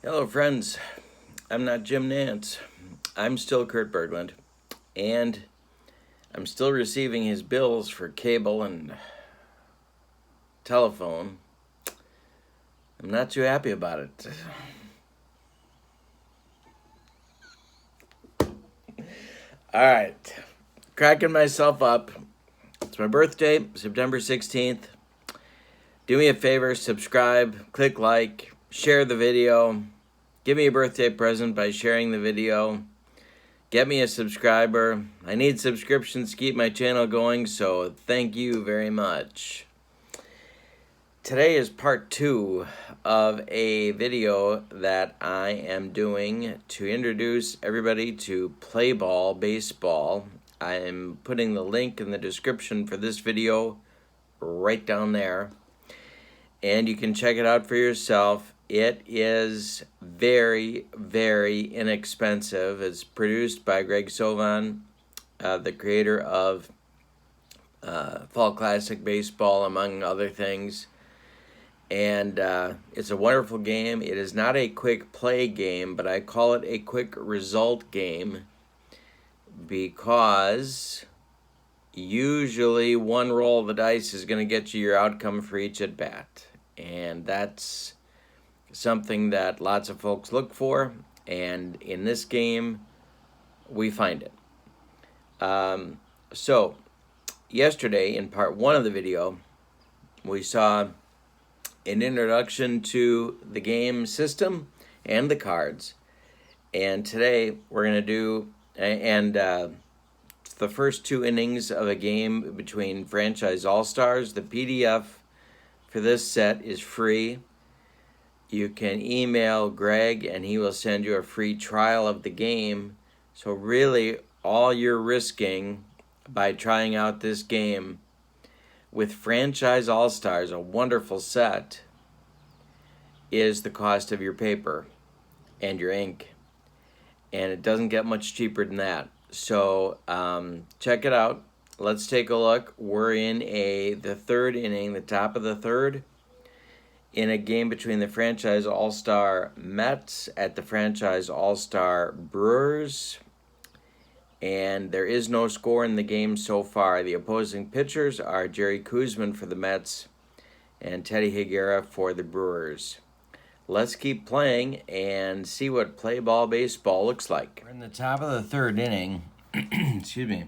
Hello, friends. I'm not Jim Nance. I'm still Kurt Berglund, and I'm still receiving his bills for cable and telephone. I'm not too happy about it. All right, cracking myself up. It's my birthday, September 16th. Do me a favor, subscribe, click like, share the video. Give me a birthday present by sharing the video. Get me a subscriber. I need subscriptions to keep my channel going, so thank you very much. Today is part 2 of a video that I am doing to introduce everybody to PLAYBALL baseball. I am putting the link in the description for this video right down there, and you can check it out for yourself. It is very, very inexpensive. It's produced by Greg Sovan, the creator of Fall Classic Baseball, among other things. And it's a wonderful game. It is not a quick play game, but I call it a quick result game because usually one roll of the dice is going to get you your outcome for each at bat. And that's something that lots of folks look for, and in this game, we find it. So, yesterday, in part 1 of the video, we saw an introduction to the game system and the cards. And today, we're going to do, the first 2 innings of a game between Franchise All-Stars. The PDF for this set is free. You can email Greg and he will send you a free trial of the game. So really, all you're risking by trying out this game with Franchise All-Stars, a wonderful set, is the cost of your paper and your ink. And it doesn't get much cheaper than that. So check it out. Let's take a look. We're in the 3rd inning, the top of the 3rd. In a game between the Franchise All-Star Mets at the Franchise All-Star Brewers. And there is no score in the game so far. The opposing pitchers are Jerry Koosman for the Mets and Teddy Higuera for the Brewers. Let's keep playing and see what PLAYBALL baseball looks like. We're in the top of the 3rd inning. Excuse me.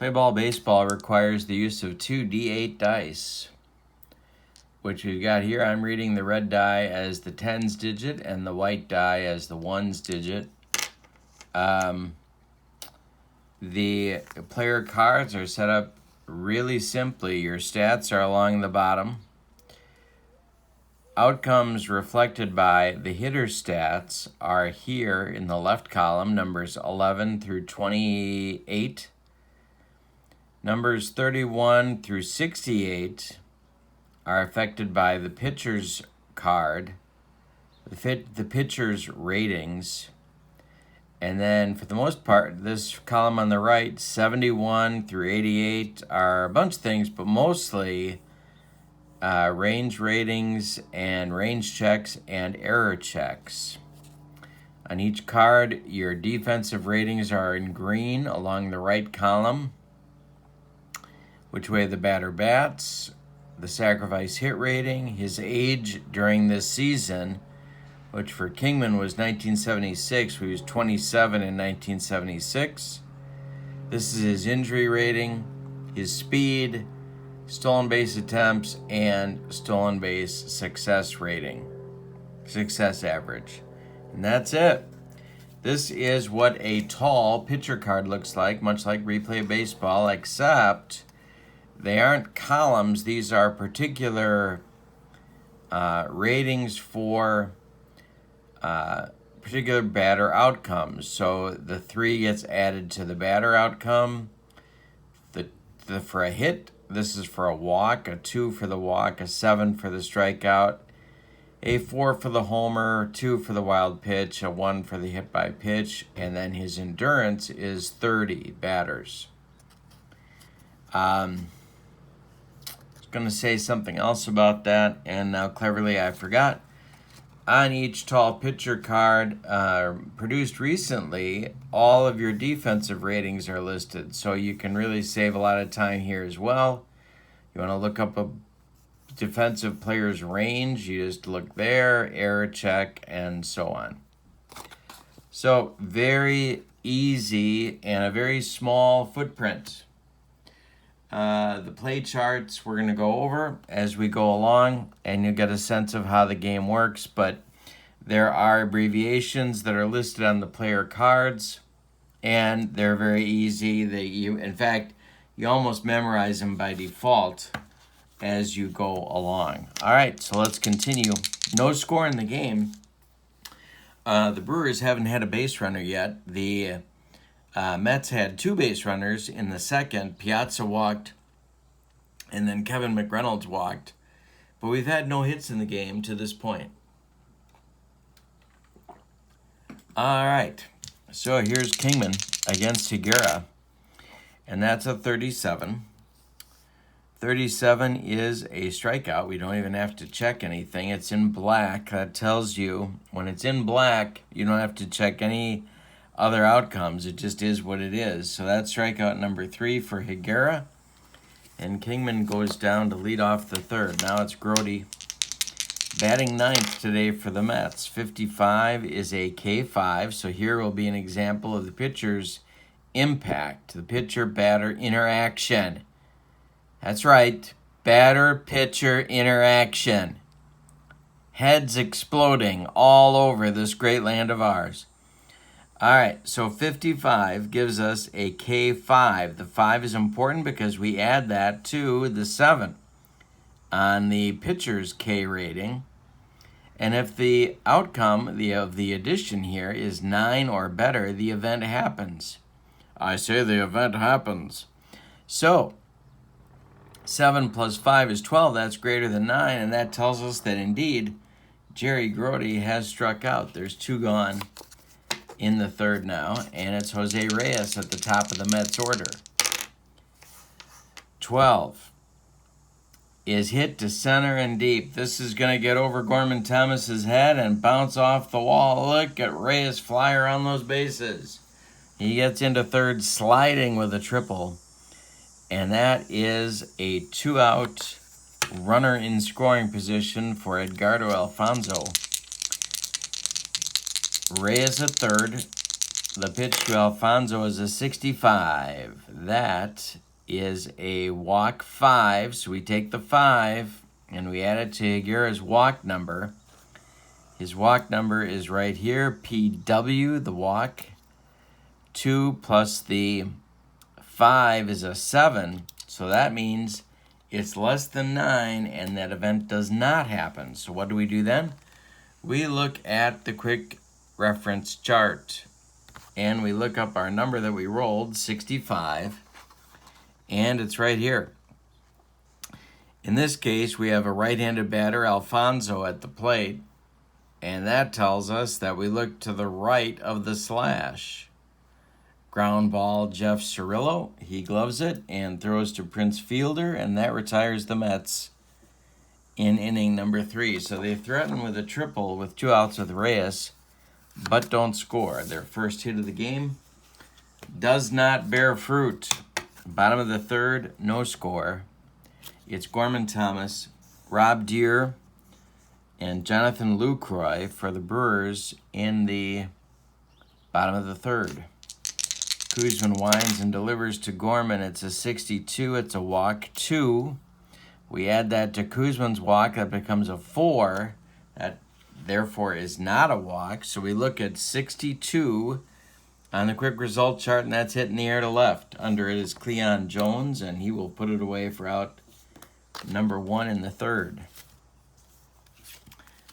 PLAYBALL baseball requires the use of 2 D8 dice, which we've got here. I'm reading the red die as the tens digit and the white die as the ones digit. The player cards are set up really simply. Your stats are along the bottom. Outcomes reflected by the hitter stats are here in the left column, numbers 11 through 28. Numbers 31 through 68 are affected by the pitcher's card, the pitcher's ratings, and then for the most part, this column on the right, 71 through 88, are a bunch of things, but mostly range ratings and range checks and error checks. On each card, your defensive ratings are in green along the right column, which way the batter bats, the sacrifice hit rating, his age during this season, which for Kingman was 1976. He was 27 in 1976. This is his injury rating, his speed, stolen base attempts, and stolen base success rating, success average. And that's it. This is what a tall pitcher card looks like, much like Replay Baseball, except they aren't columns. These are particular ratings for particular batter outcomes. So the 3 gets added to the batter outcome. For a hit, this is for a walk, a 2 for the walk, a 7 for the strikeout, a 4 for the homer, 2 for the wild pitch, a 1 for the hit by pitch, and then his endurance is 30 batters. I was going to say something else about that, and now cleverly I forgot. on each tall pitcher card produced recently, all of your defensive ratings are listed. So you can really save a lot of time here as well. You want to look up a defensive player's range, you just look there, error check, and so on. So very easy and a very small footprint. The play charts we're going to go over as we go along, and you'll get a sense of how the game works, but there are abbreviations that are listed on the player cards, and they're very easy. In fact, you almost memorize them by default as you go along. All right, so let's continue. No score in the game. The Brewers haven't had a base runner yet. The Mets had 2 base runners in the second. Piazza walked, and then Kevin McReynolds walked. But we've had no hits in the game to this point. All right, so here's Kingman against Higuera, and that's a 37. 37 is a strikeout. We don't even have to check anything. It's in black. That tells you when it's in black, you don't have to check any other outcomes. It just is what it is. So that's strikeout number 3 for Higuera. And Kingman goes down to lead off the third. Now it's Grody batting 9th today for the Mets. 55 is a K5. So here will be an example of the pitcher's impact, the pitcher-batter interaction. That's right, batter-pitcher interaction. Heads exploding all over this great land of ours. All right, so 55 gives us a K5. The 5 is important because we add that to the 7 on the pitcher's K rating. And if the outcome of the addition here is 9 or better, the event happens. I say the event happens. So 7 plus 5 is 12. That's greater than 9, and that tells us that indeed Jerry Grody has struck out. There's 2 gone in the third now, and it's Jose Reyes at the top of the Mets order. 12 is hit to center and deep. This is going to get over Gorman Thomas's head and bounce off the wall. Look at Reyes fly around those bases. He gets into third sliding with a triple. And that is a 2-out runner in scoring position for Edgardo Alfonzo. Reyes at third. The pitch to Alfonzo is a 65. That is a walk 5. So we take the 5 and we add it to Higuera's walk number. His walk number is right here, PW, the walk. 2 plus the 5 is a 7, so that means it's less than 9, and that event does not happen. So what do we do then? We look at the quick reference chart, and we look up our number that we rolled, 65, and it's right here. In this case, we have a right-handed batter, Alfonzo, at the plate, and that tells us that we look to the right of the slash. Ground ball, Jeff Cirillo. He gloves it and throws to Prince Fielder, and that retires the Mets in inning number 3. So they threaten with a triple with 2 outs with Reyes, but don't score. Their first hit of the game does not bear fruit. Bottom of the third, no score. It's Gorman Thomas, Rob Deere, and Jonathan Lucroy for the Brewers in the bottom of the third. Koosman winds and delivers to Gorman. It's a 62. It's a walk 2. We add that to Koosman's walk. That becomes a 4. That therefore is not a walk. So we look at 62 on the quick result chart, and that's hit in the air to left. Under it is Cleon Jones, and he will put it away for out number 1 in the third.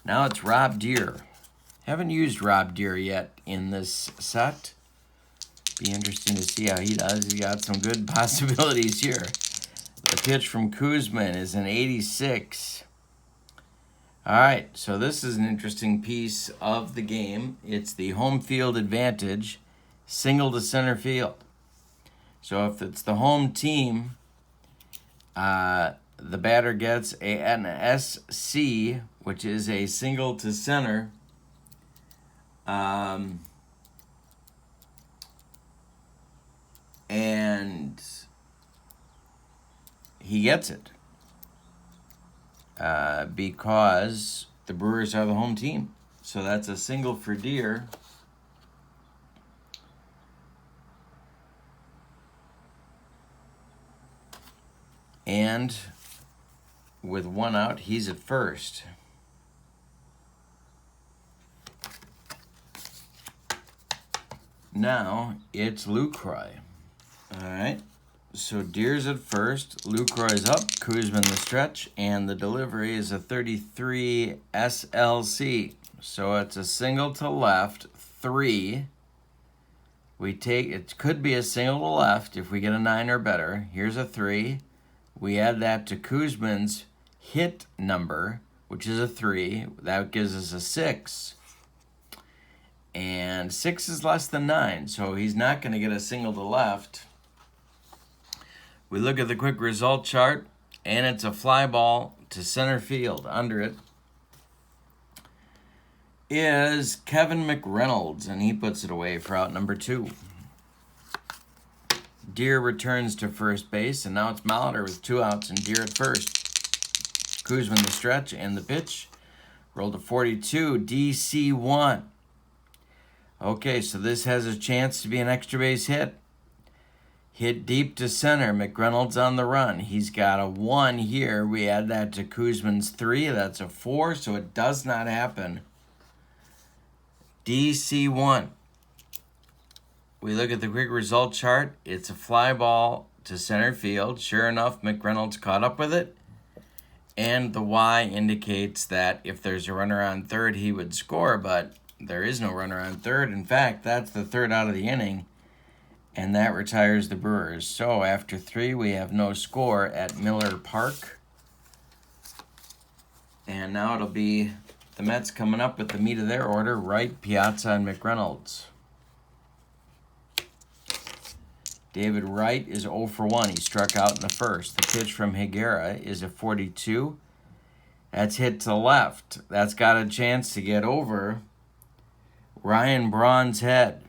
Now it's Rob Deere. Haven't used Rob Deere yet in this set. Be interesting to see how he does. He's got some good possibilities here. The pitch from Koosman is an 86. All right, so this is an interesting piece of the game. It's the home field advantage, single to center field. So if it's the home team, the batter gets an SC which is a single to center. And he gets it because the Brewers are the home team. So that's a single for Deer. And with one out, he's at first. Now it's Lucroy. All right. So Deer's at first, Lucroy's up, Kuzman the stretch, and the delivery is a 33 SLC. So it's a single to left, 3. It could be a single to left if we get a 9 or better. Here's a 3. We add that to Kuzman's hit number, which is a 3. That gives us a 6. And 6 is less than 9, so he's not going to get a single to left. We look at the quick result chart, and it's a fly ball to center field. Under it is Kevin McReynolds, and he puts it away for out number 2. Deer returns to first base, and now it's Molitor with 2 outs and Deer at first. Kuzman the stretch and the pitch. Rolled to 42, DC1. Okay, so this has a chance to be an extra base hit. Hit deep to center. McReynolds on the run. He's got a 1 here. We add that to Kuzman's 3. That's a 4, so it does not happen. DC1. We look at the quick result chart. It's a fly ball to center field. Sure enough, McReynolds caught up with it. And the Y indicates that if there's a runner on third, he would score, but there is no runner on third. In fact, that's the 3rd out of the inning. And that retires the Brewers. So after 3, we have no score at Miller Park. And now it'll be the Mets coming up with the meat of their order. Wright, Piazza, and McReynolds. David Wright is 0 for 1. He struck out in the first. The pitch from Higuera is a 42. That's hit to left. That's got a chance to get over Ryan Braun's head.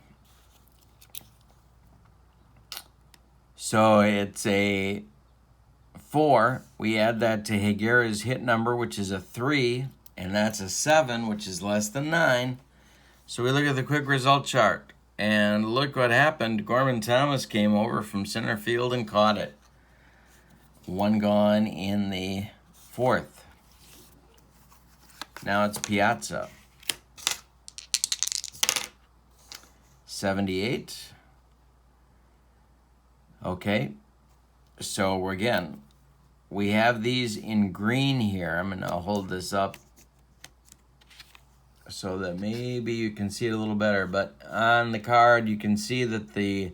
So it's a 4. We add that to Higuera's hit number, which is a 3, and that's a 7, which is less than 9. So we look at the quick result chart, and look what happened. Gorman Thomas came over from center field and caught it. 1 gone in the 4th. Now it's Piazza. 78. Okay, so we have these in green here. I'm going to hold this up so that maybe you can see it a little better. But on the card, you can see that the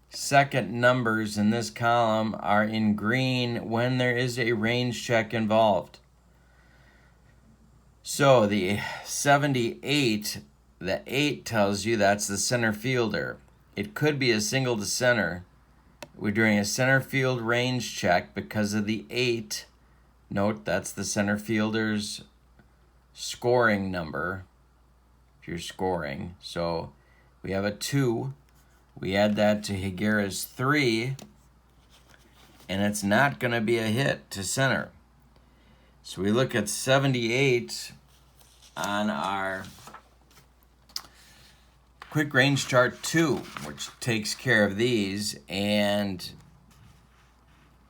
second numbers in this column are in green when there is a range check involved. So the 78, the 8 tells you that's the center fielder. It could be a single to center. We're doing a center field range check because of the 8. Note that's the center fielder's scoring number, if you're scoring. So we have a 2. We add that to Higuera's 3, and it's not going to be a hit to center. So we look at 78 on our quick range chart 2, which takes care of these, and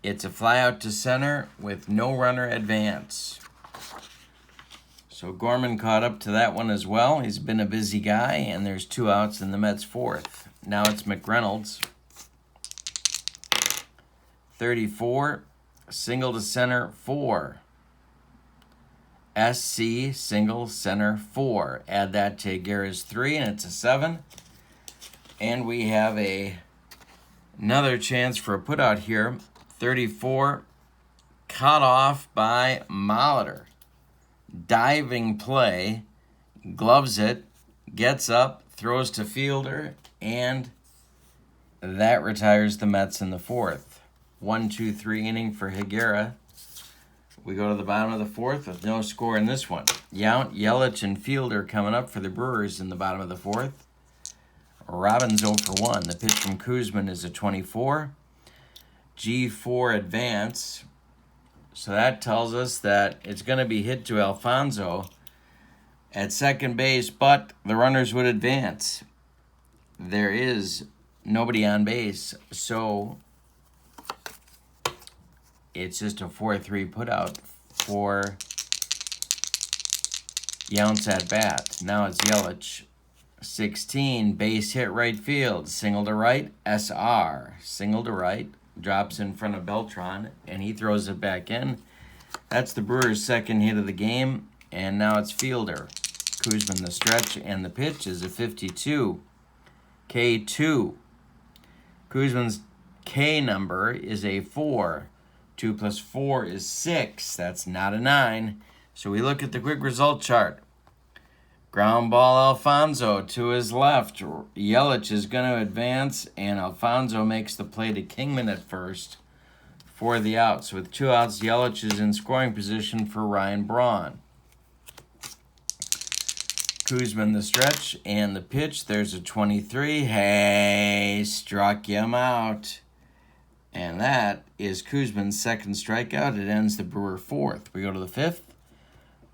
it's a fly out to center with no runner advance. So Gorman caught up to that one as well. He's been a busy guy, and there's 2 outs in the Mets' 4th. Now it's McReynolds. 34, single to center 4. SC, single, center 4. Add that to Higuera's 3, and it's a 7. And we have another chance for a putout here. 34, cut off by Molitor. Diving play, gloves it, gets up, throws to fielder, and that retires the Mets in the 4th. 1-2-3 inning for Higuera. We go to the bottom of the fourth with no score in this one. Yelich and Fielder coming up for the Brewers in the bottom of the fourth. Robbins 0 for 1. The pitch from Koosman is a 24. G4 advance. So that tells us that it's going to be hit to Alfonso at second base, but the runners would advance. There is nobody on base, so it's just a 4-3 putout for Yount's at bat. Now it's Yelich. 16, base hit right field. Single to right, SR. Single to right, drops in front of Beltran, and he throws it back in. That's the Brewers' second hit of the game, and now it's Fielder. Koosman the stretch, and the pitch is a 52. K2. Koosman's K number is a 4. 2 plus 4 is 6. That's not a 9. So we look at the quick result chart. Ground ball Alfonso to his left. Yelich is going to advance, and Alfonso makes the play to Kingman at first for the out. So with 2 outs, Yelich is in scoring position for Ryan Braun. Koosman the stretch, and the pitch, there's a 23. Hey, struck him out. And that is Koosman's second strikeout. It ends the Brewer fourth. We go to the fifth.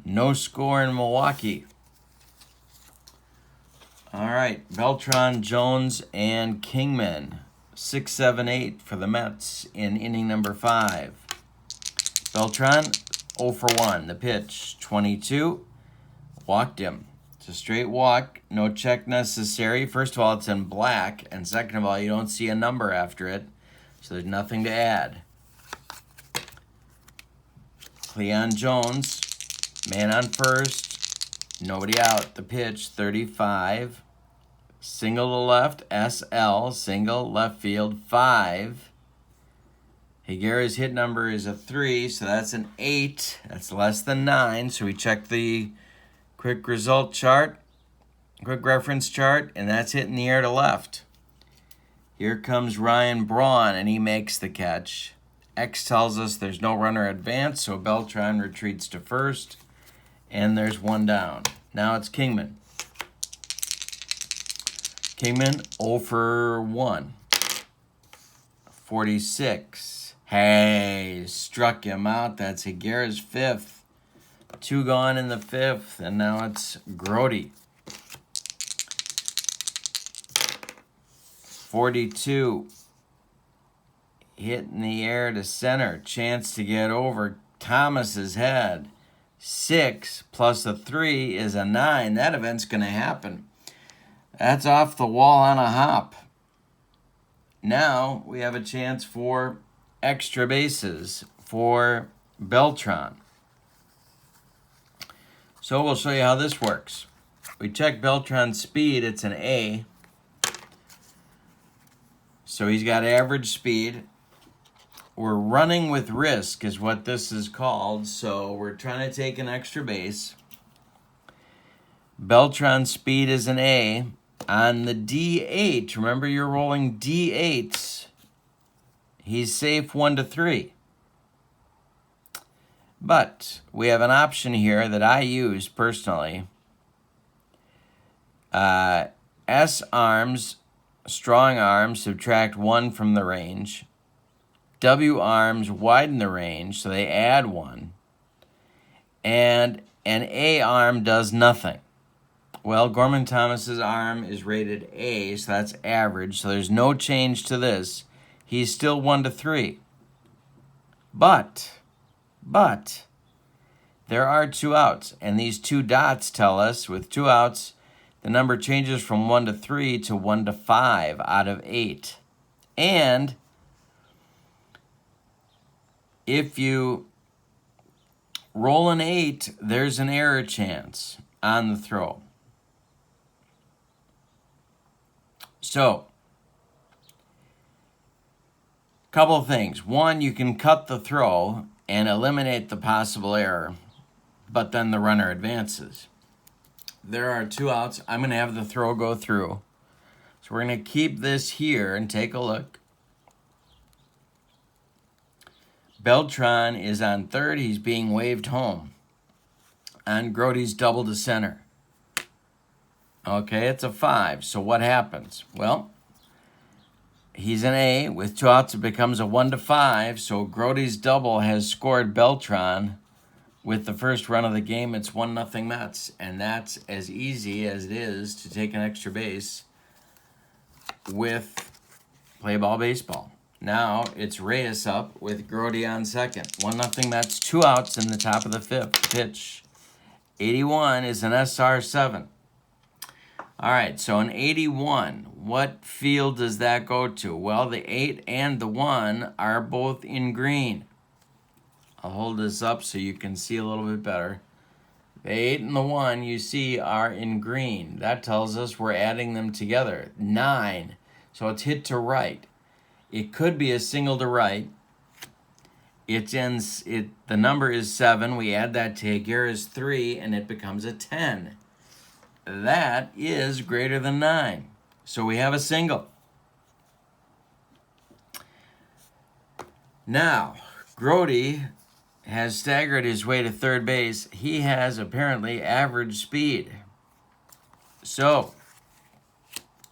No score in Milwaukee. All right, Beltran, Jones, and Kingman. 6, 7, 8 for the Mets in inning number 5. Beltran, 0 for 1. The pitch, 22. Walked him. It's a straight walk. No check necessary. First of all, it's in black. And second of all, you don't see a number after it. So there's nothing to add. Cleon Jones, man on first, nobody out. The pitch, 35. Single to left, SL, single, left field, 5. Higuera's hit number is a 3, so that's an 8. That's less than 9, so we check the quick result chart, quick reference chart, and that's hit in the air to left. Here comes Ryan Braun, and he makes the catch. X tells us there's no runner advance, so Beltran retreats to first, and there's 1 down. Now it's Kingman. Kingman 0 for 1. 46. Hey, struck him out. That's Higuera's 5th. 2 gone in the 5th, and now it's Grody. 42. Hit in the air to center. Chance to get over Thomas's head. 6 plus a 3 is a 9. That event's going to happen. That's off the wall on a hop. Now we have a chance for extra bases for Beltran. So we'll show you how this works. We check Beltran's speed. It's an A. So he's got average speed. We're running with risk is what this is called. So we're trying to take an extra base. Beltran's speed is an A. On the D8, remember you're rolling D8s. He's safe 1 to 3. But we have an option here that I use personally. S arms, strong arms, subtract 1 from the range. W arms widen the range, so they add 1. And an A arm does nothing. Well, Gorman Thomas's arm is rated A, so that's average, so there's no change to this. He's still 1 to 3. But, there are 2 outs, and these 2 dots tell us with 2 outs, the number changes from 1 to 3 to 1 to 5 out of 8. And if you roll an 8, there's an error chance on the throw. So, a couple of things. One, you can cut the throw and eliminate the possible error, but then the runner advances. There are 2 outs. I'm going to have the throw go through. So we're going to keep this here and take a look. Beltran is on third. He's being waved home. On Grote's double to center. Okay, it's a 5. So what happens? Well, he's an A. With 2 outs, it becomes a 1-5. So Grote's double has scored Beltran. With the first run of the game, it's 1-0 Mets. And that's as easy as it is to take an extra base with play ball baseball. Now it's Reyes up with Grote on second. 1-0 Mets, 2 outs in the top of the 5th. Pitch. 81 is an SR7. All right, so an 81, what field does that go to? Well, the 8 and the 1 are both in green. I'll hold this up so you can see a little bit better. The 8 and the 1 you see are in green. That tells us we're adding them together. 9, so it's hit to right. It could be a single to right. The number is 7. We add that to Higuera's 3, and it becomes a 10. That is greater than 9. So we have a single. Now, Grote has staggered his way to third base. He has apparently average speed. So,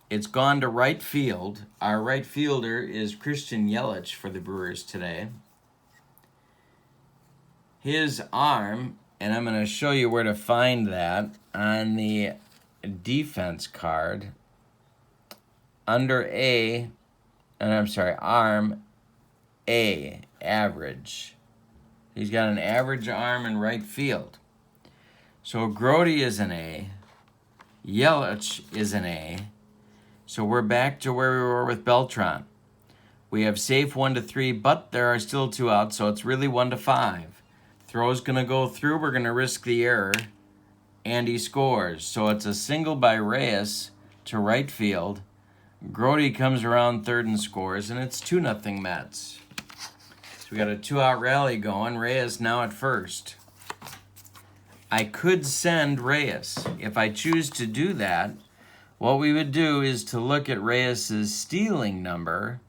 it's gone to right field. Our right fielder is Christian Yelich for the Brewers today. His arm, and I'm going to show you where to find that on the defense card, under arm A, average. He's got an average arm in right field. So Grote is an A. Yelich is an A. So we're back to where we were with Beltran. We have safe 1-3, but there are still 2 outs, so it's really 1-5. Throw's going to go through. We're going to risk the error. And he scores. So it's a single by Reyes to right field. Grote comes around third and scores, and it's 2-0 Mets. So we got a 2-out rally going. Reyes now at first. I could send Reyes. If I choose to do that, what we would do is to look at Reyes' stealing number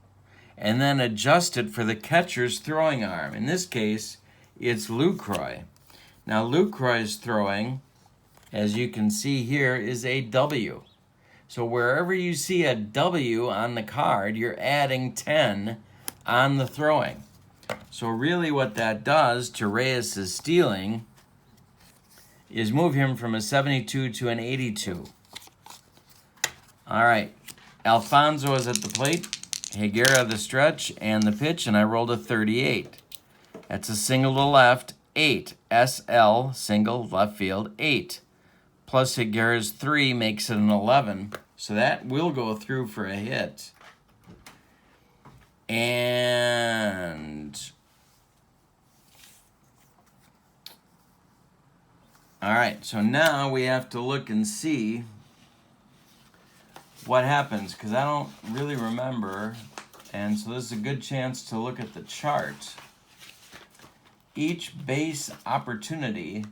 and then adjust it for the catcher's throwing arm. In this case, it's Lucroy. Now, Lucroy's throwing, as you can see here, is a W. So wherever you see a W on the card, you're adding 10 on the throwing. So really what that does to Reyes' stealing is move him from a 72 to an 82. All right, Alfonso is at the plate, Higuera the stretch, and the pitch, and I rolled a 38. That's a single to left, 8. SL, single, left field, 8. Plus Higuera's 3 makes it an 11. So that will go through for a hit. And all right, so now we have to look and see what happens, because I don't really remember. And so this is a good chance to look at the chart. Each base opportunity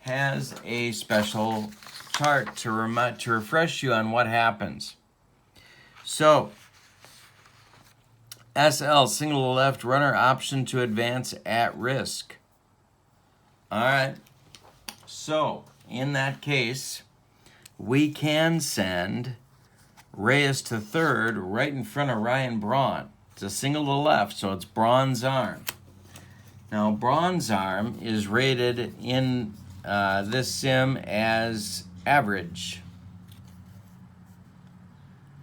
has a special chart to refresh you on what happens. So, SL, single to left, runner option to advance at risk. All right. So, in that case, we can send Reyes to third right in front of Ryan Braun. It's a single to left, so it's Braun's arm. Now, Braun's arm is rated in this sim as average.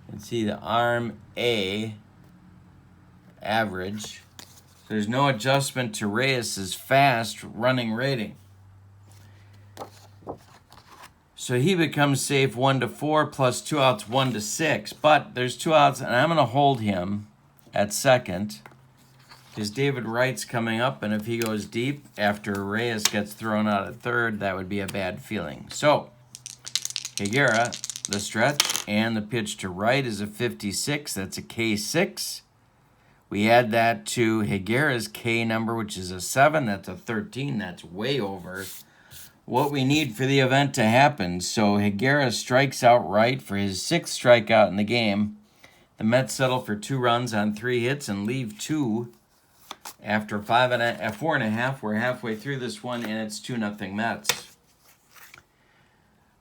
You can see the arm A, average. So there's no adjustment to Reyes' fast running rating. So he becomes safe 1-4 plus 2 outs 1-6. But there's 2 outs, and I'm going to hold him at second because David Wright's coming up, and if he goes deep after Reyes gets thrown out at third, that would be a bad feeling. So Higuera, the stretch, and the pitch to Wright is a 56. That's a K6. We add that to Higuera's K number, which is a 7. That's a 13. That's way over what we need for the event to happen. So Higuera strikes out Wright for his 6th strikeout in the game. The Mets settle for 2 runs on 3 hits and leave 2 After 4.5, we're halfway through this one, and it's 2-0 Mets.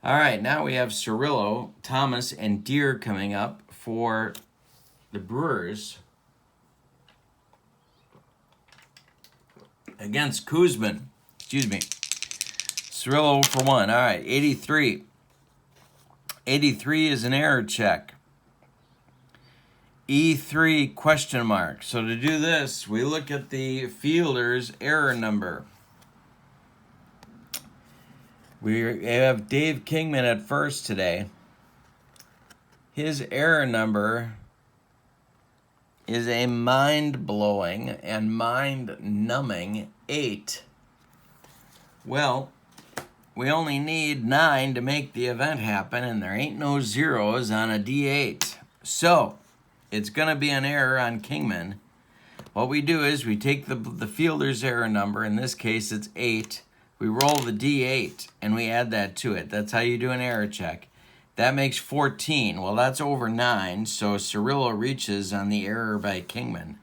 All right, now we have Cirillo, Thomas, and Deer coming up for the Brewers against Kuzman. Excuse me. Cirillo for 1. All right, 83. 83 is an error check. E3 question mark. So to do this, we look at the fielder's error number. We have Dave Kingman at first today. His error number is a mind-blowing and mind-numbing 8. Well, we only need 9 to make the event happen, and there ain't no zeros on a D8. So, it's going to be an error on Kingman. What we do is we take the fielder's error number, in this case it's 8, we roll the D8, and we add that to it. That's how you do an error check. That makes 14. Well, that's over 9, so Cirillo reaches on the error by Kingman.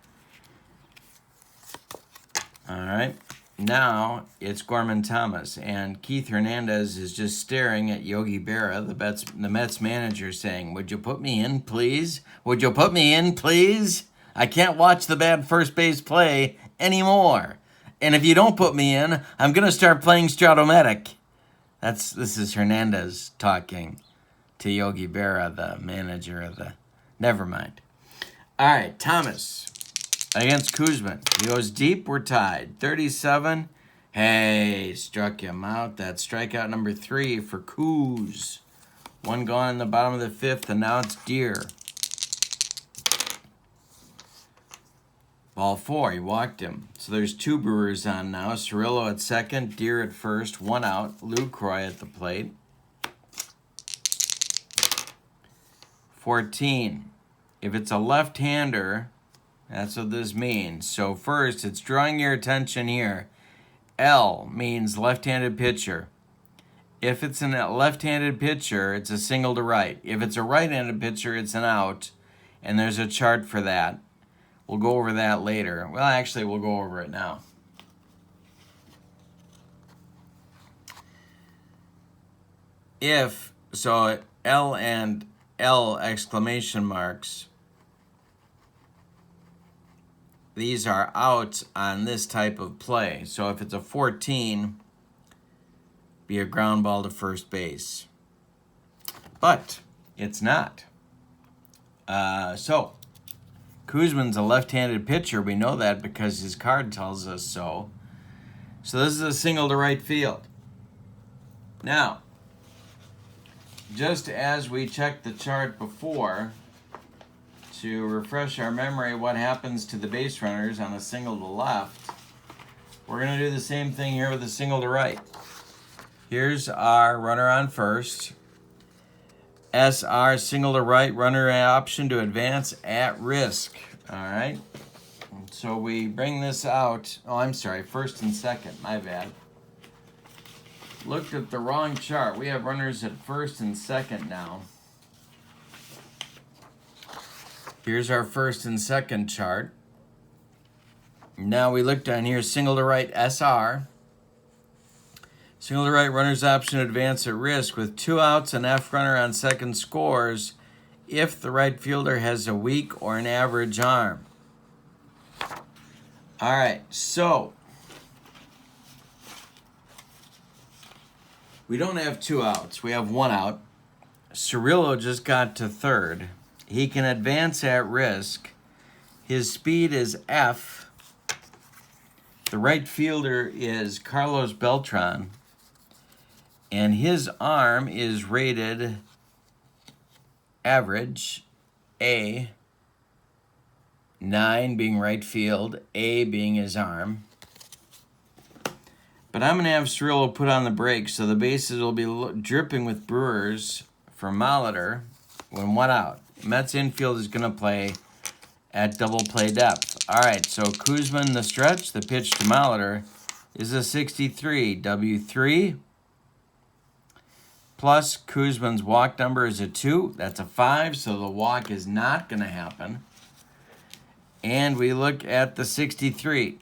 All right. Now it's Gorman Thomas, and Keith Hernandez is just staring at Yogi Berra, the Mets manager, saying, "Would you put me in, please? Would you put me in, please? I can't watch the bad first base play anymore. And if you don't put me in, I'm going to start playing Stratomatic." This is Hernandez talking to Yogi Berra, the manager of the... Never mind. All right, Thomas against Kuzman. He goes deep, we're tied. 37. Hey, struck him out. That's strikeout number 3 for Kuz. 1 gone in the bottom of the 5th, and now it's Deer. Ball 4, he walked him. So there's 2 Brewers on now. Cirillo at second, Deer at first, 1 out. Lucroy at the plate. 14. If it's a left-hander, that's what this means. So first, it's drawing your attention here. L means left-handed pitcher. If it's a left-handed pitcher, it's a single to right. If it's a right-handed pitcher, it's an out. And there's a chart for that. We'll go over that later. Well, actually, we'll go over it now. So L and L exclamation marks, these are outs on this type of play. So if it's a 14, be a ground ball to first base. But it's not. So Kuzman's a left-handed pitcher. We know that because his card tells us so. So this is a single to right field. Now, just as we checked the chart before, to refresh our memory what happens to the base runners on a single to left, we're going to do the same thing here with a single to right. Here's our runner on first. SR, single to right, runner option to advance at risk. All right. So we bring this out. Oh, I'm sorry, first and second. My bad. Looked at the wrong chart. We have runners at first and second now. Here's our first and second chart. Now we look down here, single to right, SR. Single to right, runner's option advance at risk with 2 outs and F runner on second scores if the right fielder has a weak or an average arm. All right, so we don't have 2 outs. We have 1 out. Cirillo just got to third. He can advance at risk. His speed is F. The right fielder is Carlos Beltran. And his arm is rated average, A, 9 being right field, A being his arm. But I'm going to have Cirillo put on the brakes, so the bases will be dripping with Brewers for Molitor when 1 out. Mets infield is going to play at double play depth. All right, so Kuzman, the stretch, the pitch to Molitor is a 63. W3 plus Kuzman's walk number is a 2. That's a 5, so the walk is not going to happen. And we look at the 63.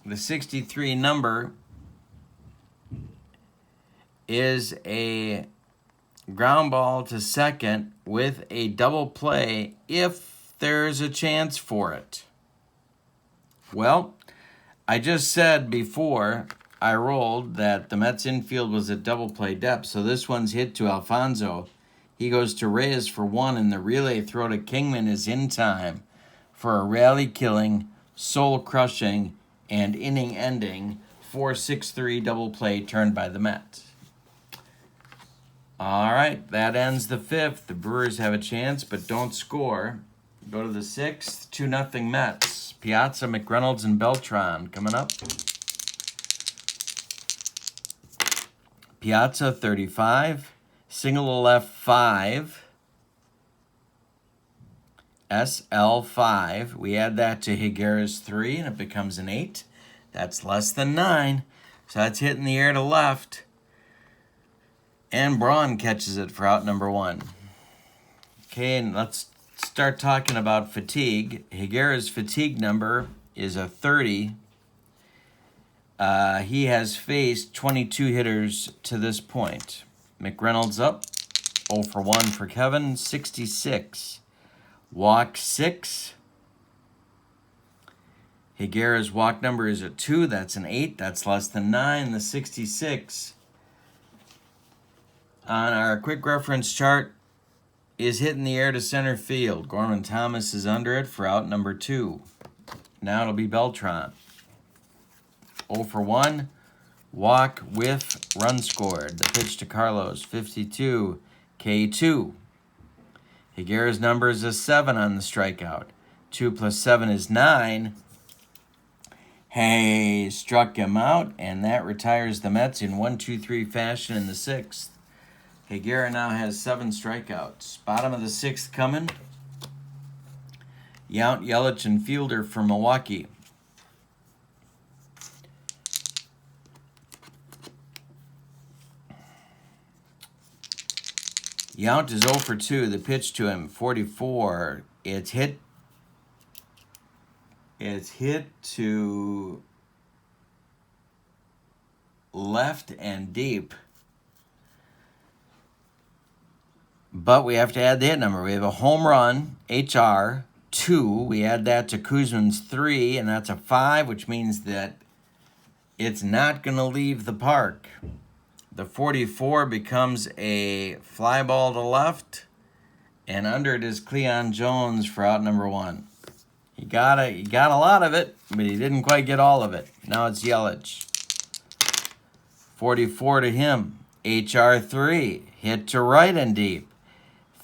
The 63 number is a ground ball to second with a double play if there's a chance for it. Well, I just said before I rolled that the Mets infield was at double play depth, so this one's hit to Alfonso. He goes to Reyes for one, and the relay throw to Kingman is in time for a rally-killing, soul-crushing, and inning-ending 4-6-3 double play turned by the Mets. All right, that ends the fifth. The Brewers have a chance, but don't score. Go to the sixth, 2-0 Mets. Piazza, McReynolds, and Beltran coming up. Piazza, 35. Single to left, 5. SL5. We add that to Higuera's 3, and it becomes an 8. That's less than 9. So that's hitting the air to left. And Braun catches it for out number 1. Okay, and let's start talking about fatigue. Higuera's fatigue number is a 30. He has faced 22 hitters to this point. McReynolds up, 0 for 1 for Kevin, 66. Walk 6. Higuera's walk number is a 2. That's an 8. That's less than 9. The 66 on our quick reference chart is hitting the air to center field. Gorman Thomas is under it for out number 2. Now it'll be Beltran. 0 for 1. Walk with run scored. The pitch to Carlos, 52. K2. Higuera's number is a 7 on the strikeout. 2 plus 7 is 9. Hey, struck him out, and that retires the Mets in 1-2-3 fashion in the 6th. Higuera now has 7 strikeouts. Bottom of the 6th coming. Yount, Yelich, and Fielder for Milwaukee. Yount is 0 for 2. The pitch to him, 44. It's hit to left and deep. But we have to add the hit number. We have a home run, HR, 2. We add that to Kuzman's 3, and that's a 5, which means that it's not going to leave the park. The 44 becomes a fly ball to left, and under it is Cleon Jones for out number 1. He got a lot of it, but he didn't quite get all of it. Now it's Yelich. 44 to him. HR3, hit to right and deep.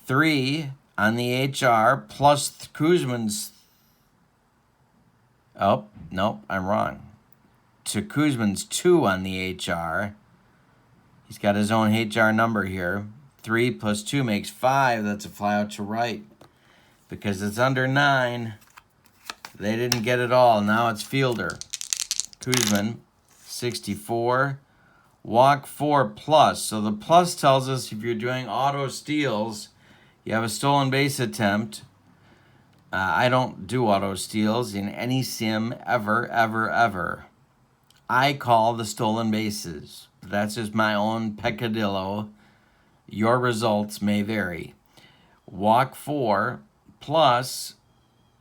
3 on the HR plus Kuzman's. Oh, no, I'm wrong. To Kuzman's 2 on the HR. He's got his own HR number here. 3 plus 2 makes 5. That's a fly out to right. Because it's under 9. They didn't get it all. Now it's Fielder. Kuzman, 64. Walk 4 plus. So the plus tells us if you're doing auto steals, you have a stolen base attempt. I don't do auto steals in any sim ever, ever, ever. I call the stolen bases. That's just my own peccadillo. Your results may vary. Walk 4 plus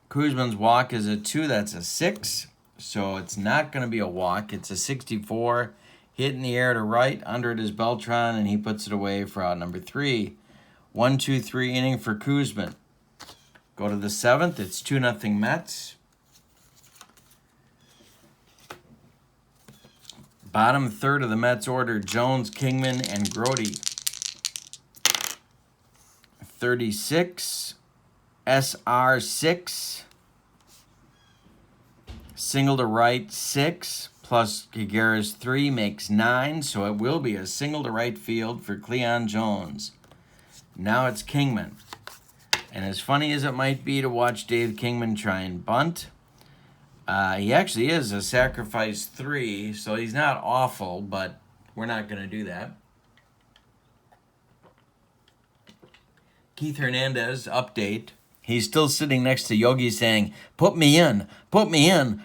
Kuzman's walk is a 2. That's a 6. So it's not going to be a walk. It's a 64. Hit in the air to right. Under it is Beltran, and he puts it away for out number 3. 1-2-3 inning for Kuzman. Go to the 7th. It's 2-0 Mets. Bottom third of the Mets order, Jones, Kingman, and Grody. 36, SR6. Single to right, 6, plus Higuera's 3 makes 9, so it will be a single to right field for Cleon Jones. Now it's Kingman. And as funny as it might be to watch Dave Kingman try and bunt, he actually is a sacrifice 3, so he's not awful, but we're not going to do that. Keith Hernandez, update. He's still sitting next to Yogi saying, put me in,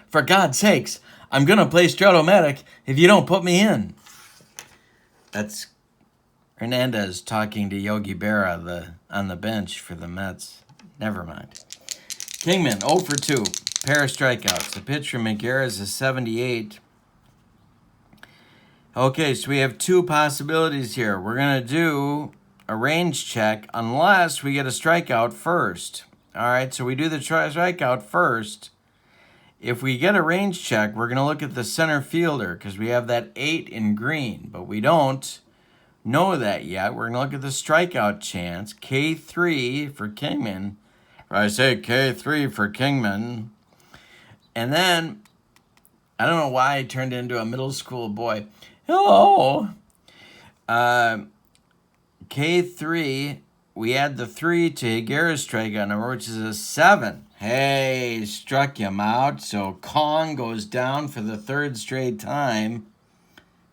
for God's sakes. I'm going to play Stratomatic if you don't put me in. That's Hernandez talking to Yogi Berra on the bench for the Mets. Never mind. Kingman, 0 for 2. Pair of strikeouts. The pitch from Higuera is a 78. Okay, so we have two possibilities here. We're going to do a range check unless we get a strikeout first. All right, so we do the strikeout first. If we get a range check, we're going to look at the center fielder because we have that 8 in green, but we don't know that yet. We're going to look at the strikeout chance, K3 for Kingman. I say K3 for Kingman. And then, I don't know why I turned into a middle school boy. Hello. K3, we add the 3 to Higuera's strikeout number, which is a 7. Hey, struck him out. So Kong goes down for the third straight time.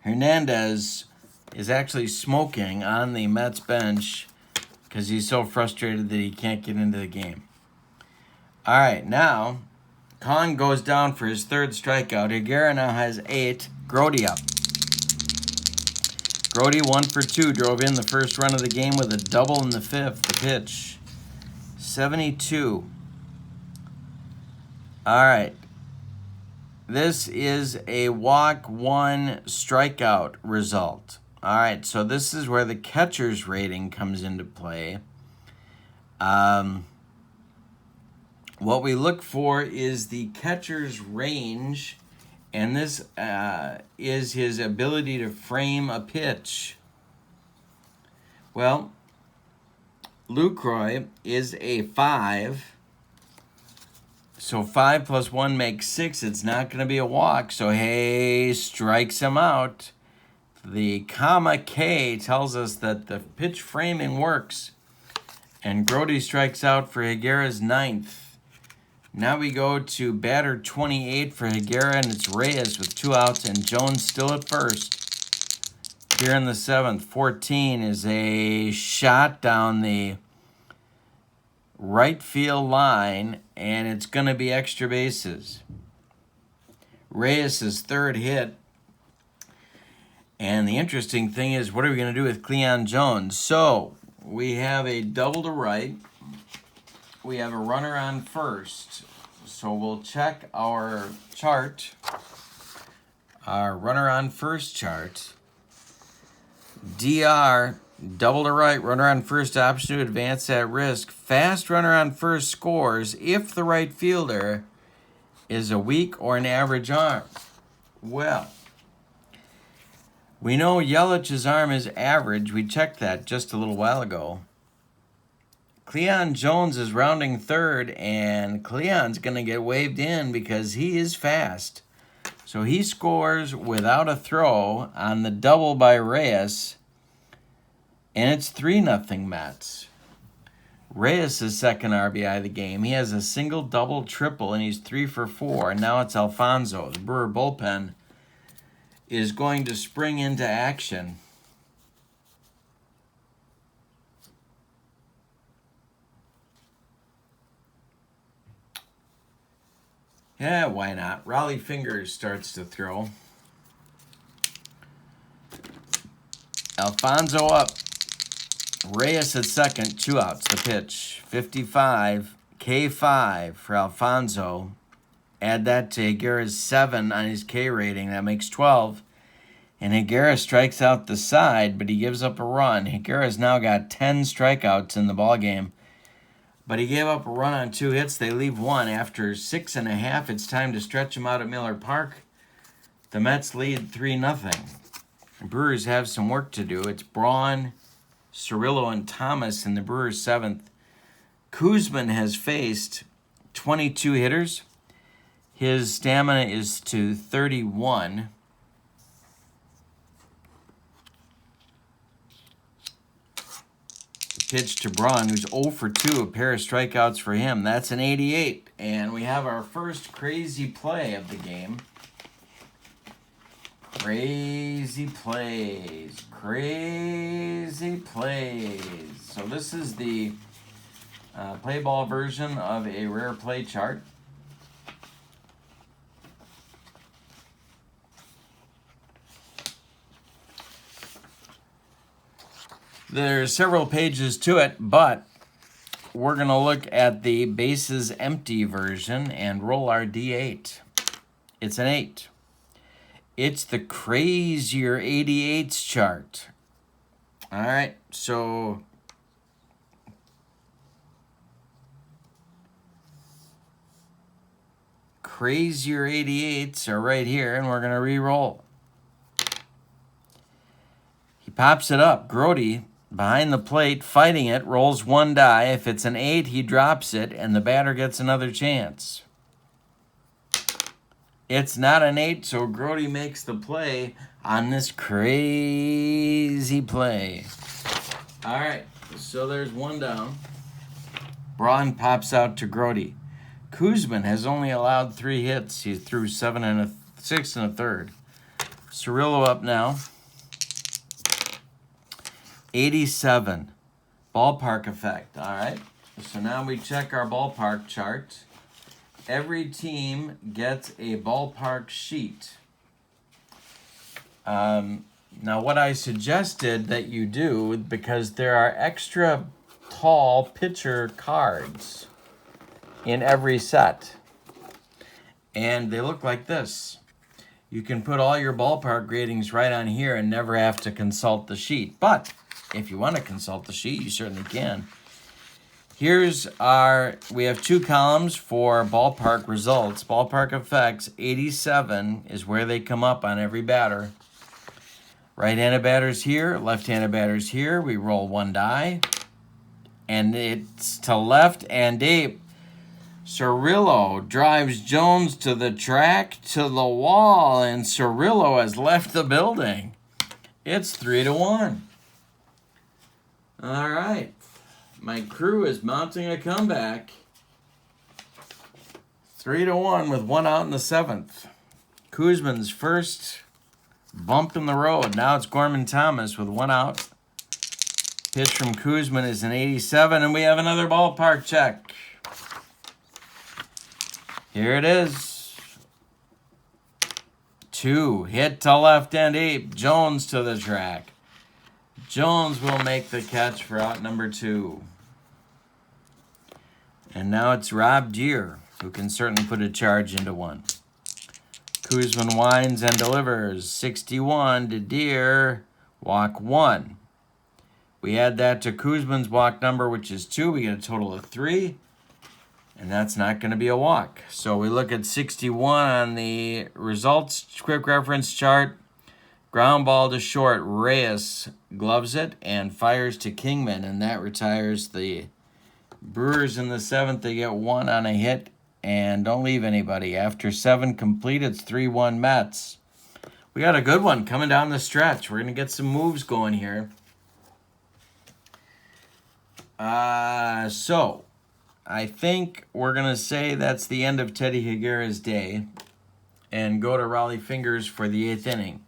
Hernandez is actually smoking on the Mets bench because he's so frustrated that he can't get into the game. All right, now Kong goes down for his third strikeout. Higuera now has 8. Grody up. Grody 1 for 2, drove in the first run of the game with a double in the fifth. The pitch, 72. All right. This is a walk 1 strikeout result. All right, so this is where the catcher's rating comes into play. What we look for is the catcher's range, and this is his ability to frame a pitch. Well, Lucroy is a 5. So 5 plus 1 makes 6. It's not going to be a walk. So, hey, strikes him out. The comma K tells us that the pitch framing works. And Grody strikes out for Higuera's 9th. Now we go to batter 28 for Higuera, and it's Reyes with 2 outs and Jones still at first. Here in the 7th, 14 is a shot down the right field line, and it's going to be extra bases. Reyes' third hit. And the interesting thing is, what are we going to do with Cleon Jones? So, we have a double to right. We have a runner on first. So, we'll check our chart, our runner on first chart. DR, double to right, runner on first, option to advance at risk. Fast runner on first scores if the right fielder is a weak or an average arm. Well, we know Yelich's arm is average. We checked that just a little while ago. Cleon Jones is rounding third, and Cleon's going to get waved in because he is fast. So he scores without a throw on the double by Reyes, and it's 3-0 Mets. Reyes' second RBI of the game. He has a single, double, triple, and he's 3 for 4. And now it's Alfonso. The Brewer bullpen is going to spring into action. Yeah, why not? Raleigh Fingers starts to throw. Alfonso up. Reyes at second, 2 outs. The pitch, 55, K5 for Alfonso. Add that to Higuera's 7 on his K rating. That makes 12. And Higuera strikes out the side, but he gives up a run. Higuera's now got 10 strikeouts in the ballgame. But he gave up a run on 2 hits. They leave 1. After 6.5, it's time to stretch him out at Miller Park. The Mets lead 3-0. The Brewers have some work to do. It's Braun, Cirillo, and Thomas in the Brewers' 7th. Kuzman has faced 22 hitters. His stamina is to 31. Pitch to Braun, who's 0 for 2, a pair of strikeouts for him. That's an 88. And we have our first crazy play of the game. Crazy plays. Crazy plays. So this is the play ball version of a rare play chart. There's several pages to it, but we're going to look at the bases empty version and roll our D8. It's an 8. It's the Crazier 88s chart. All right, so Crazier 88s are right here, and we're going to re-roll. He pops it up. Grody, behind the plate, fighting it, rolls one die. If it's an 8, he drops it, and the batter gets another chance. It's not an 8, so Grody makes the play on this crazy play. All right, so there's one down. Braun pops out to Grody. Kuzman has only allowed 3 hits. He threw 6 and a third. Cirillo up now. 87. Ballpark effect. All right, so now we check our ballpark chart. Every team gets a ballpark sheet. Now, what I suggested that you do, because there are extra tall pitcher cards in every set, and they look like this. You can put all your ballpark gradings right on here and never have to consult the sheet. But if you want to consult the sheet, you certainly can. We have 2 columns for ballpark results. Ballpark effects, 87 is where they come up on every batter. Right-handed batters here, left-handed batters here. We roll one die, and it's to left and deep. Cirillo drives Jones to the track, to the wall, and Cirillo has left the building. It's 3-1. All right. My crew is mounting a comeback. 3-1 with 1 out in the 7th. Kuzman's first bump in the road. Now it's Gorman Thomas with 1 out. Pitch from Kuzman is an 87, and we have another ballpark check. Here it is. 2. Hit to left and deep. Jones to the track. Jones will make the catch for out number 2. And now it's Rob Deere, who can certainly put a charge into one. Kuzman winds and delivers. 61 to Deere. Walk 1. We add that to Kuzman's walk number, which is 2. We get a total of 3. And that's not going to be a walk. So we look at 61 on the results quick reference chart. Ground ball to short. Reyes gloves it and fires to Kingman, and that retires the Brewers in the 7th. They get 1 on a hit and don't leave anybody. After 7 complete, it's 3-1 Mets. We got a good one coming down the stretch. We're going to get some moves going here. So I think we're going to say that's the end of Teddy Higuera's day and go to Raleigh Fingers for the 8th inning.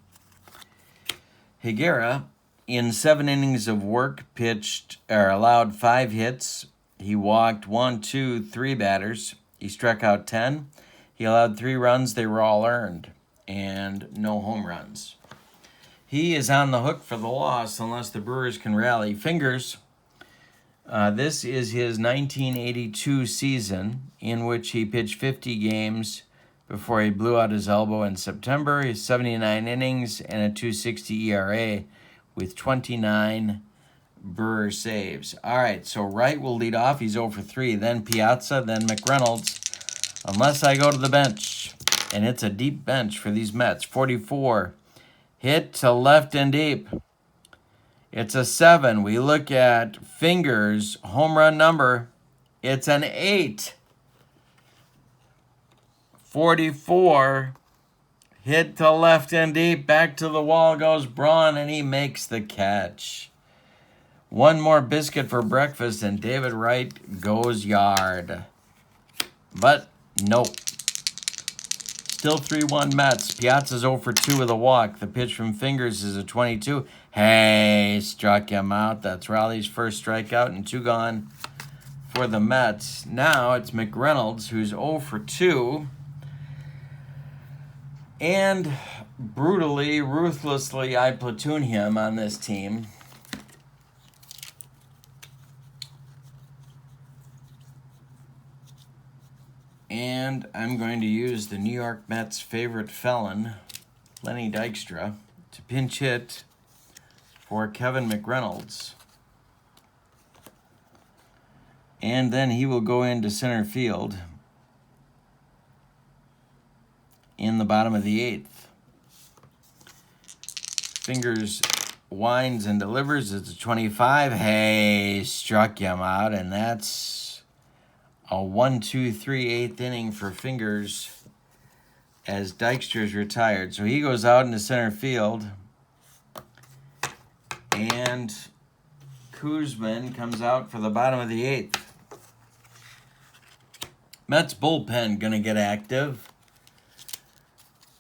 Higuera, in 7 innings of work, allowed 5 hits. He walked 3 batters. He struck out 10. He allowed 3 runs. They were all earned, and no home runs. He is on the hook for the loss unless the Brewers can rally. Fingers, this is his 1982 season, in which he pitched 50 games before he blew out his elbow in September. His 79 innings and a 2.60 ERA with 29 Brewer saves. All right, so Wright will lead off. He's 0 for 3. Then Piazza, then McReynolds, unless I go to the bench. And it's a deep bench for these Mets. 44. Hit to left and deep. It's a 7. We look at Fingers' home run number. It's an 8. 44. Hit to left and deep. Back to the wall goes Braun, and he makes the catch. 1 more biscuit for breakfast, and David Wright goes yard. But nope. Still 3-1 Mets. Piazza's 0 for 2 with a walk. The pitch from Fingers is a 22. Hey, struck him out. That's Raleigh's first strikeout, and 2 gone for the Mets. Now it's McReynolds, who's 0 for 2. And brutally, ruthlessly, I platoon him on this team. And I'm going to use the New York Mets' favorite felon, Lenny Dykstra, to pinch hit for Kevin McReynolds. And then he will go into center field in the bottom of the 8th. Fingers winds and delivers. It's a 25. Hey, struck him out, and that's a 1-2-3 8th inning for Fingers as Dykstra's retired. So he goes out into center field, and Koosman comes out for the bottom of the 8th. Mets bullpen going to get active.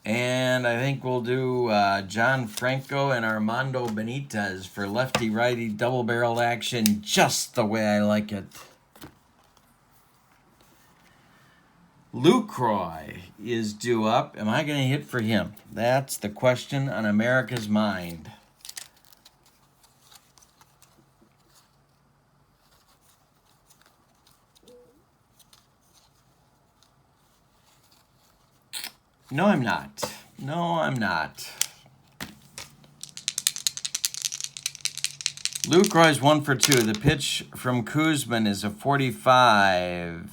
And I think we'll do John Franco and Armando Benitez for lefty-righty double-barreled action just the way I like it. Lucroy is due up. Am I going to hit for him? That's the question on America's mind. No, I'm not. No, I'm not. Lucroy's 1 for 2. The pitch from Koosman is a 45.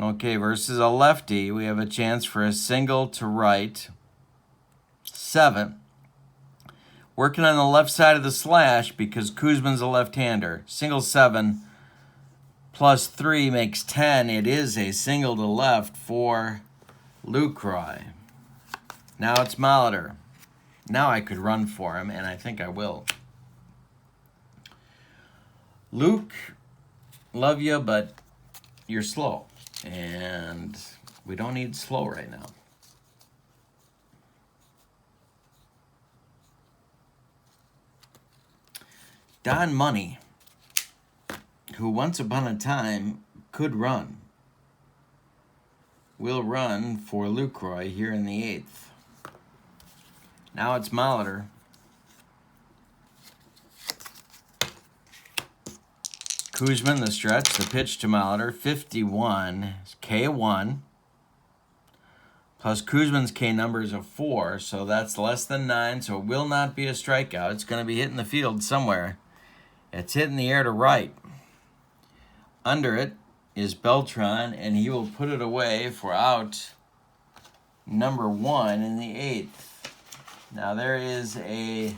Okay, versus a lefty, we have a chance for a single to right. 7. Working on the left side of the slash because Koosman's a left-hander. Single 7 plus 3 makes 10. It is a single to left for Lucroy. Now it's Molitor. Now I could run for him, and I think I will. Luke, love you, but you're slow. And we don't need slow right now. Don Money, who once upon a time could run, will run for Lucroy here in the 8th. Now it's Molitor. Koosman, the stretch, the pitch to Molitor, 51, K1. Plus Koosman's K number is a 4, so that's less than 9, so it will not be a strikeout. It's going to be hitting the field somewhere. It's hitting the air to right. Under it is Beltran, and he will put it away for out number 1 in the 8th. Now there is a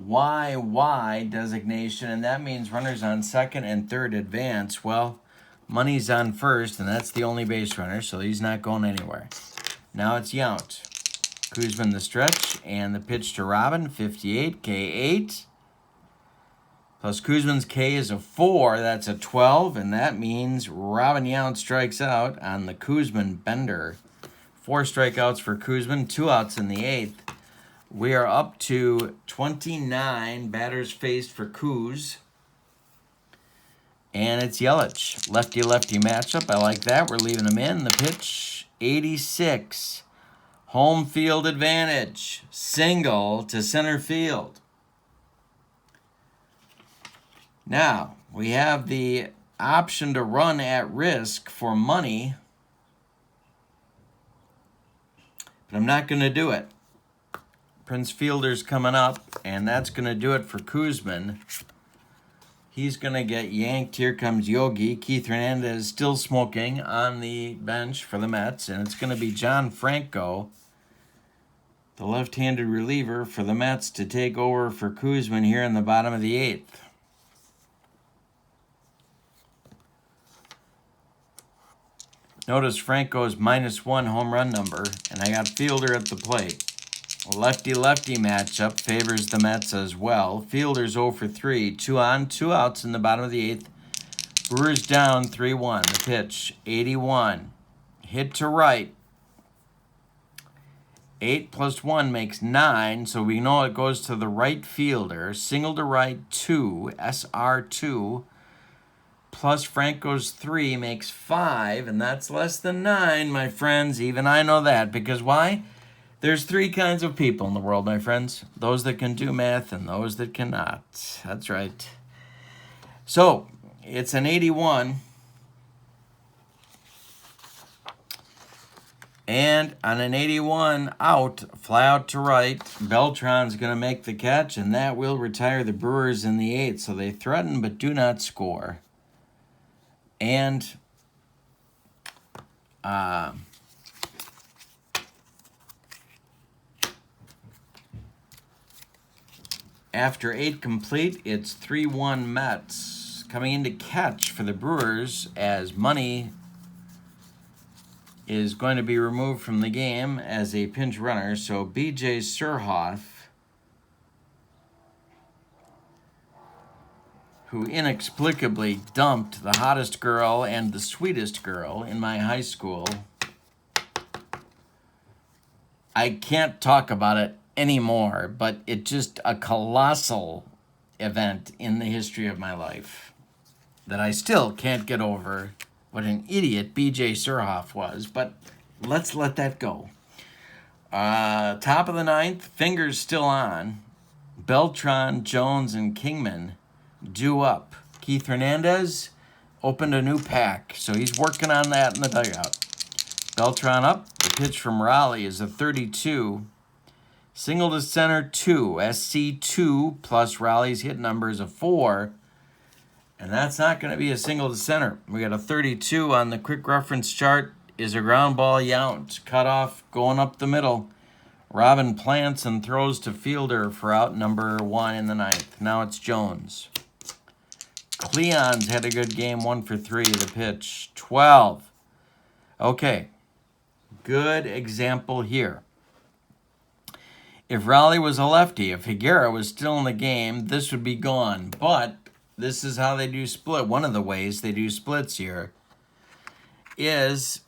YY designation, and that means runners on second and third advance. Well, Money's on first, and that's the only base runner, so he's not going anywhere. Now it's Yount. Koosman the stretch, and the pitch to Robin, 58, K8. Plus Koosman's K is a 4, that's a 12, and that means Robin Yount strikes out on the Koosman bender. 4 strikeouts for Koosman, 2 outs in the 8th. We are up to 29 batters faced for Koos. And it's Yelich. Lefty-lefty matchup. I like that. We're leaving him in. The pitch, 86. Home field advantage. Single to center field. Now, we have the option to run at risk for Money. But I'm not going to do it. Prince Fielder's coming up, and that's going to do it for Koosman. He's going to get yanked. Here comes Yogi. Keith Hernandez still smoking on the bench for the Mets, and it's going to be John Franco, the left-handed reliever for the Mets, to take over for Koosman here in the bottom of the 8th. Notice Franco's -1 home run number, and I got Fielder at the plate. Lefty-lefty matchup favors the Mets as well. Fielder's 0 for 3. 2 on, 2 outs in the bottom of the 8th. Brewers down 3-1. The pitch, 81. Hit to right. 8 plus 1 makes 9, so we know it goes to the right fielder. Single to right, 2, SR2. Plus Franco's 3 makes 5, and that's less than 9, my friends. Even I know that, because why? There's 3 kinds of people in the world, my friends. Those that can do math and those that cannot. That's right. So, it's an 81. And on an 81 out, fly out to right, Beltran's going to make the catch, and that will retire the Brewers in the 8th. So they threaten but do not score. And after 8 complete, it's 3-1 Mets. Coming in to catch for the Brewers as Money is going to be removed from the game as a pinch runner. So B.J. Surhoff, who inexplicably dumped the hottest girl and the sweetest girl in my high school. I can't talk about it anymore, but it's just a colossal event in the history of my life that I still can't get over. What an idiot B.J. Surhoff was, but let's let that go. Top of the 9th, fingers still on. Beltran, Jones, and Kingman due up. Keith Hernandez opened a new pack, so he's working on that in the dugout. Beltran up. The pitch from Raleigh is a 32. Single to center 2. SC2 plus Raleigh's hit number is a 4. And that's not going to be a single to center. We got a 32 on the quick reference chart. Is a ground ball yount. Cut off going up the middle. Robin plants and throws to fielder for out number 1 in the 9th. Now it's Jones. Cleon's had a good game, 1 for 3. The pitch, 12. Okay, good example here. If Raleigh was a lefty, if Higuera was still in the game, this would be gone. But this is how they do split. One of the ways they do splits here is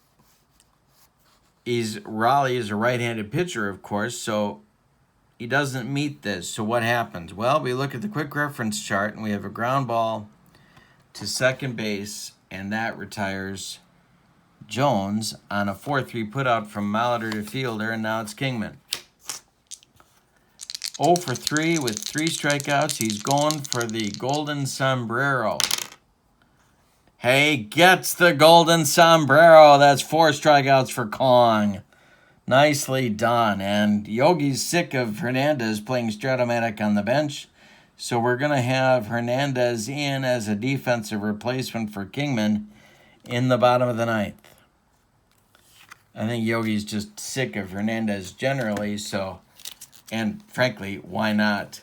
Raleigh is a right-handed pitcher, of course, so he doesn't meet this. So what happens? Well, we look at the quick reference chart, and we have a ground ball to second base, and that retires Jones on a 4-3 putout from Molitor to fielder, and now it's Kingman. 0 for 3 with 3 strikeouts. He's going for the golden sombrero. Hey, gets the golden sombrero. That's 4 strikeouts for Kong. Nicely done. And Yogi's sick of Hernandez playing Stratomatic on the bench. So we're going to have Hernandez in as a defensive replacement for Kingman in the bottom of the 9th. I think Yogi's just sick of Hernandez generally, so, and frankly, why not?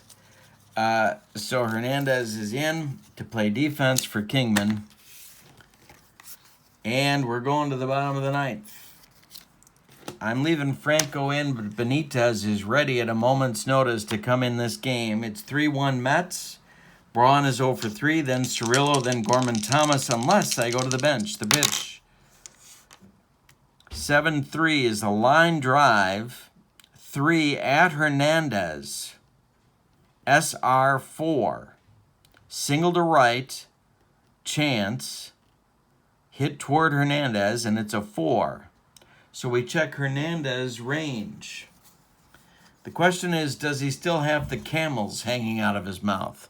So Hernandez is in to play defense for Kingman. And we're going to the bottom of the 9th. I'm leaving Franco in, but Benitez is ready at a moment's notice to come in this game. It's 3-1 Mets. Braun is 0 for 3, then Cirillo, then Gorman Thomas, unless I go to the bench. The pitch. 7-3 is a line drive. 3 at Hernandez. SR4. Single to right. Chance. Hit toward Hernandez, and it's a 4. So we check Hernandez' range. The question is, does he still have the camels hanging out of his mouth?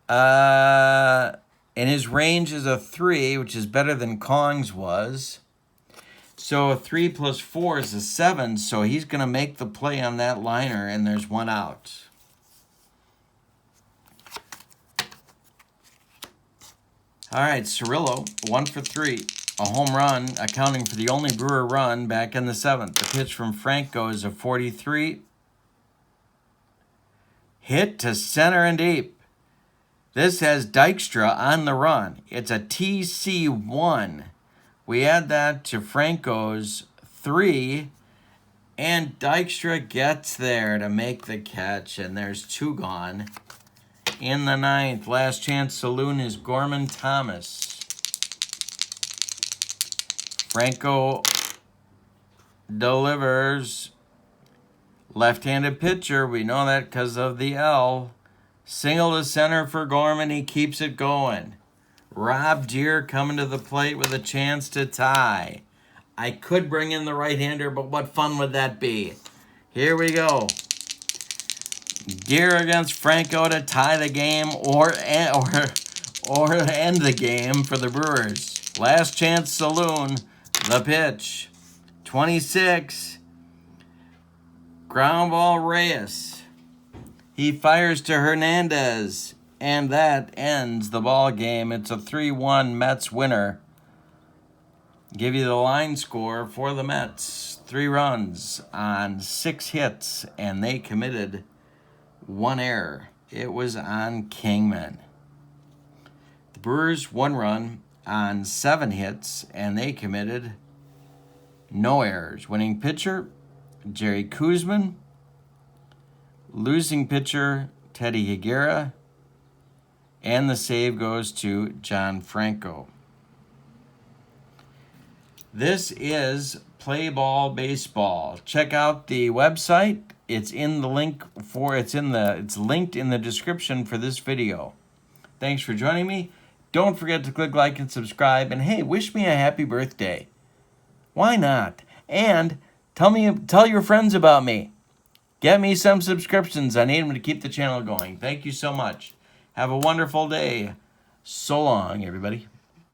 And his range is a 3, which is better than Kong's was. So a 3 plus 4 is a 7, so he's going to make the play on that liner, and there's 1 out. All right, Cirillo, 1 for 3. A home run, accounting for the only Brewer run back in the 7th. The pitch from Franco is a 43. Hit to center and deep. This has Dykstra on the run. It's a TC1. We add that to Franco's 3, and Dykstra gets there to make the catch, and there's 2 gone. In the 9th, last chance saloon is Gorman Thomas. Franco delivers. Left-handed pitcher, we know that because of the L. Single to center for Gorman, he keeps it going. Rob Deere coming to the plate with a chance to tie. I could bring in the right-hander, but what fun would that be? Here we go. Deere against Franco to tie the game or end the game for the Brewers. Last chance saloon, the pitch. 26. Ground ball Reyes. He fires to Hernandez. And that ends the ball game. It's a 3-1 Mets winner. Give you the line score for the Mets. 3 runs on 6 hits, and they committed 1 error. It was on Kingman. The Brewers 1 run on 7 hits, and they committed no errors. Winning pitcher, Jerry Koosman. Losing pitcher, Teddy Higuera. And the save goes to John Franco. This is Play Ball Baseball. Check out the website. It's in the link for it's linked in the description for this video. Thanks for joining me. Don't forget to click like and subscribe, and hey, wish me a happy birthday. Why not? And tell your friends about me. Get me some subscriptions. I need them to keep the channel going. Thank you so much. Have a wonderful day. So long, everybody.